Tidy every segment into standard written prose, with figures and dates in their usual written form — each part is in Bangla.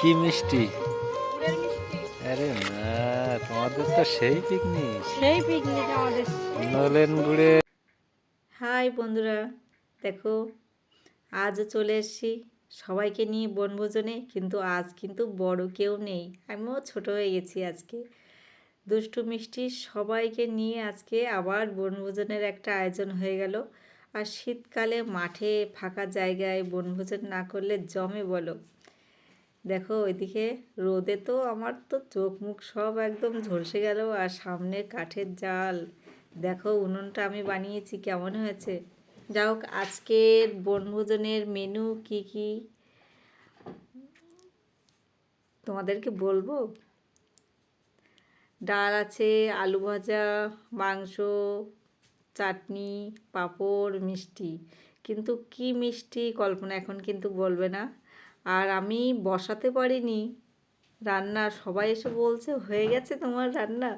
কি মিষ্টি! গুড়ের মিষ্টি। আরে না, তোমাদের তো সেই পিকনিক, সেই পিকনিক আমাদের। নলেন গুড়ে। হাই বন্ধুরা, দেখো আজও চলে এসেছি সবাইকে নিয়ে বনভোজনে। কিন্তু আজ কিন্তু বড় কেউ নেই, আমিও ছোট হয়ে গেছি আজকে। দুষ্টু মিষ্টি সবাইকে নিয়ে আজকে আবার বনভোজনের একটা আয়োজন হয়ে গেল। আর শীতকালে মাঠে ফাঁকা জায়গায় বনভোজন না করলে জমে বলো। দেখো ওইদিকে রোদে তো আমার তো চোখ মুখ সব একদম ঝলসে গেল। আর সামনে কাঠের জাল, দেখো উনুনটা আমি বানিয়েছি কেমন হয়েছে। যাই হোক, আজকের বনভোজনের মেনু কি কি তোমাদেরকে বলবো। ডাল আছে, আলু ভাজা, মাংস, চাটনি, পাঁপড়, মিষ্টি। কিন্তু কি মিষ্টি কল্পনা এখন কিন্তু বলবে না। আর আমি বসাতে পারিনি রান্না, সবাই এসে বলছে হয়ে গেছে তোমার রান্না।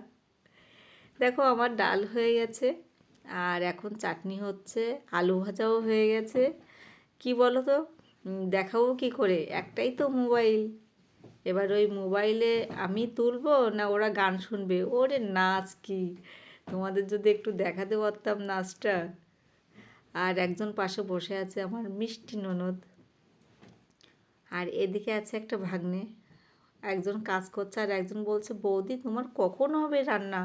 দেখো আমার ডাল হয়ে গেছে, আর এখন চাটনি হচ্ছে, আলু ভাজাও হয়ে গেছে। কি বলো তো, দেখাবো কি করে, একটাই তো মোবাইল। এবার ওই মোবাইলে আমি তুলবো না ওরা গান শুনবে? ওরে নাচ কি, তোমাদের যদি একটু দেখাতে পারতাম নাচটা। আর একজন পাশে বসে আছে আমার মিষ্টি ননদ। আর এদিকে আছে একটা ভাগ্নে, একজন কাজ করছে আর একজন বলছে বৌদি তোমার কখন হবে রান্না,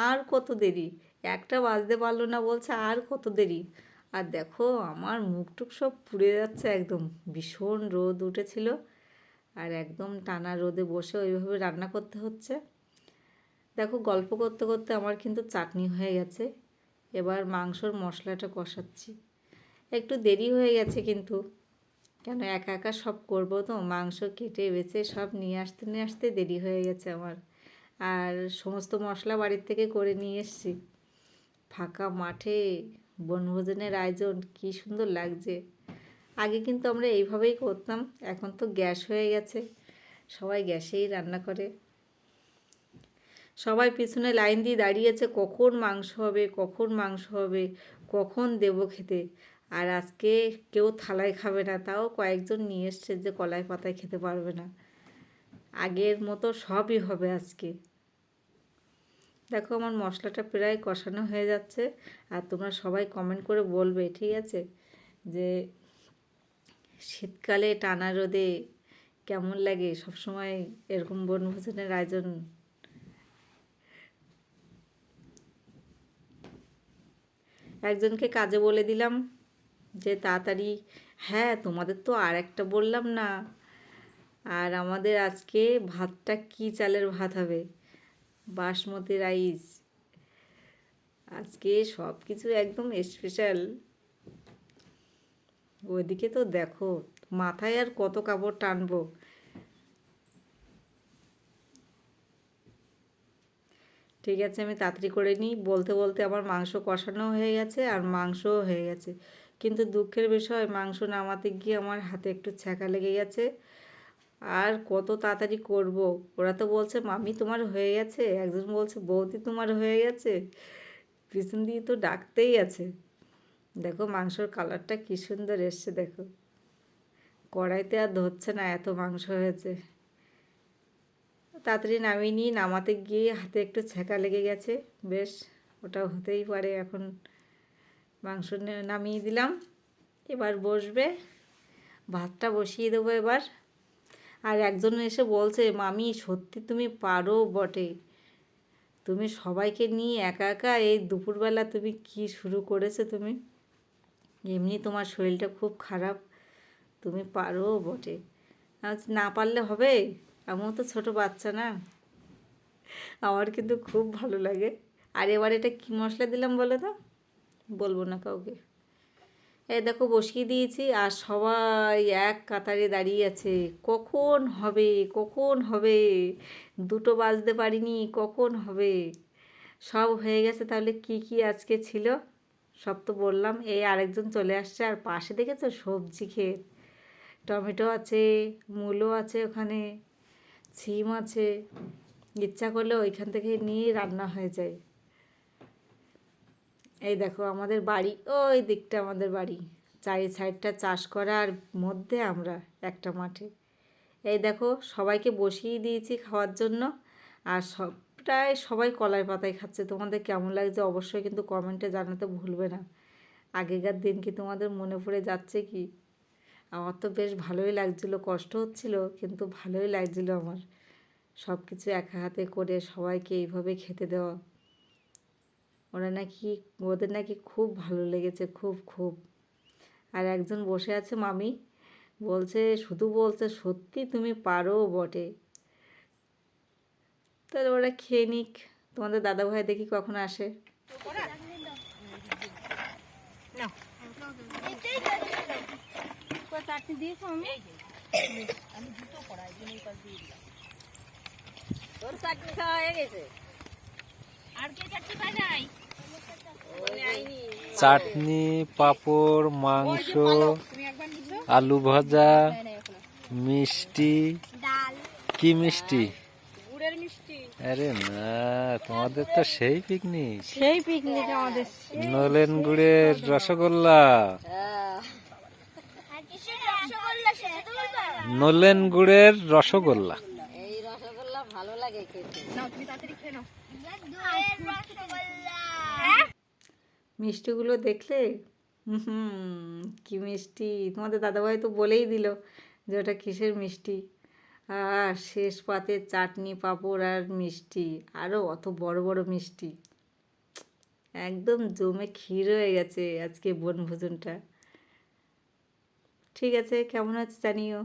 আর কত দেরি, একটা বাজতে পারলো না বলছে আর কত দেরি। আর দেখো আমার মুখ টুক সব পুড়ে যাচ্ছে একদম, ভীষণ রোদ উঠেছিল। আর একদম টানা রোদে বসে ওইভাবে রান্না করতে হচ্ছে। দেখো গল্প করতে করতে আমার কিন্তু চাটনি হয়ে গেছে। এবার মাংসর মশলাটা কষাচ্ছি। একটু দেরি হয়ে গেছে কিন্তু, কেন একা একা সব করবো তো, মাংস কেটে বেছে সব নিয়ে আসতে নিয়ে আসতে দেরি হয়ে গেছে আমার। আর সমস্ত মশলা বাড়ির থেকে করে নিয়ে এসছি। ফাঁকা মাঠে বনভোজনের আয়োজন কী সুন্দর লাগছে। আগে কিন্তু আমরা এইভাবেই করতাম, এখন তো গ্যাস হয়ে গেছে, সবাই গ্যাসেই রান্না করে। সবাই পিছনে লাইন দিয়ে দাঁড়িয়েছে কখন মাংস হবে, কখন মাংস হবে, কখন দেবো খেতে। আর আজকে কেউ থালায় খাবে না, তাও কয়েকজন নিয়ে এসছে যে কলাই পাতায় খেতে পারবে না। আগের মতো সবই হবে আজকে। দেখো আমার মশলাটা প্রায় কষানো হয়ে যাচ্ছে। আর তোমরা সবাই কমেন্ট করে বলবে, ঠিক আছে, যে শীতকালে টানা রোদে কেমন লাগে সবসময় এরকম বনভোজনের আয়োজন। একজনকে কাজে বলে দিলাম যে তাড়াতাড়ি, হ্যাঁ তোমাদের তো আর একটা বললাম না। আর আমাদের আজকে ভাতটা কি চালের ভাত হবে, বাসমতি রাইস। আজকে সব কিছু একদম স্পেশাল। ওইদিকে তো দেখো মাথায় আর কত কাপড় টানবো। ঠিক আছে আমি তাড়াতাড়ি করে নিই, বলতে বলতে আমার মাংস কষানো হয়ে গেছে আর মাংসও হয়ে গেছে। কিন্তু দুঃখের বিষয় মাংস নামাতে গিয়ে আমার হাতে একটু ছ্যাঁকা লেগে গেছে। আর কত তাড়াতাড়ি করব, ওরা তো বলছে মামি তোমার হয়ে গেছে, একজন বলছে বৌদি তোমার হয়ে গেছে, পিছন দিয়ে তো ডাকতেই আছে। দেখো মাংসর কালারটা কী সুন্দর এসছে, দেখো কড়াইতে আর ধরছে না, এত মাংস হয়েছে। তাড়াতাড়ি নামিয়ে নিয়ে নামাতে গিয়ে হাতে একটু ছ্যাঁকা লেগে গেছে। বেশ, ওটা হতেই পারে। এখন মাংস নামিয়ে দিলাম, এবার বসবে, ভাতটা বসিয়ে দেবো এবার। আর একজন এসে বলছে মামি সত্যি তুমি পারো বটে, তুমি সবাইকে নিয়ে একা একা এই দুপুরবেলা তুমি কি শুরু করেছো তুমি, এমনি তোমার শরীরটা খুব খারাপ, তুমি পারো বটে। না পারলে হবে, আমিও তো ছোটো বাচ্চা না। আমার কিন্তু খুব ভালো লাগে। আর এবার এটা কী মশলা দিলাম বলো তো, বলবো না কাউকে। এই দেখো বসিয়ে দিয়েছি আর সবাই এক কাতারে দাঁড়িয়ে আছে, কখন হবে কখন হবে, দুটো বাজতে পারিনি কখন হবে। সব হয়ে গেছে। তাহলে কি কি আজকে ছিল সব তো বললাম। এই আরেকজন চলে আসছে, আর পাশে দেখেছো সবজি ক্ষেত, টমেটো আছে, মূলো আছে, ওখানে সিম আছে, ইচ্ছা করলে ওইখান থেকে নিয়ে রান্না হয়ে যায়। এই দেখো আমাদের বাড়ি, ওই দিকটা আমাদের বাড়ি, চারি সাইডটা চাষ করার মধ্যে আমরা একটা মাঠে। এই দেখো সবাইকে বসিয়ে দিয়েছি খাওয়ার জন্য, আর প্রায় সবাই কলাই পাতায় খাচ্ছে। তোমাদের কেমন লাগছে অবশ্যই কিন্তু কমেন্টে জানাতে ভুলবে না। আগেকার দিন কি তোমাদের মনে পড়ে যাচ্ছে কি? আমার তো বেশ ভালোই লাগছিলো, কষ্ট হচ্ছিল কিন্তু ভালোই লাগছিলো আমার সব কিছু একা হাতে করে সবাইকে এইভাবে খেতে দেওয়া। ওদের নাকি খুব ভালো লেগেছে, খুব খুব। আর একজন বসে আছে মামি, বলছে সত্যি তুমি পারো বটে। তাহলে ওরা খেয়ে নিক। তোমাদের দাদাভাই দেখি কখন আসে। চাটনি দিয়েছো আমি? তোর চাটনি খাওয়া হয়ে গেছে? আর কে চাটনি পাই নাই? চাটনি, পাঁপড়, মাংস, তুমি একবার নিছো? আলু ভাজা, নাই নাই এখনো। মিষ্টি। ডাল, কি মিষ্টি? গুড়ের মিষ্টি। আরে না, তোমাদের তো সেই পিকনিক। সেই পিকনিক আমাদের। নলেন গুড়ের রসগোল্লা। নলেন গুড়ের রসগোল্লা। এই রসগোল্লা ভালো লাগে খেতে। নাও তুমি তাড়াতাড়ি খেয়ে নাও। মিষ্টিগুলো দেখলে কি মিষ্টি! তোমাদের দাদাভাই তো বলেই দিল যে ওটা কিসের মিষ্টি। আর শেষ পাতে চাটনি, পাঁপড় আর মিষ্টি, আরও অত বড় বড় মিষ্টি। একদম জমে ক্ষীর হয়ে গেছে আজকে বনভোজনটা। ঠিক আছে, কেমন আছে জানিও।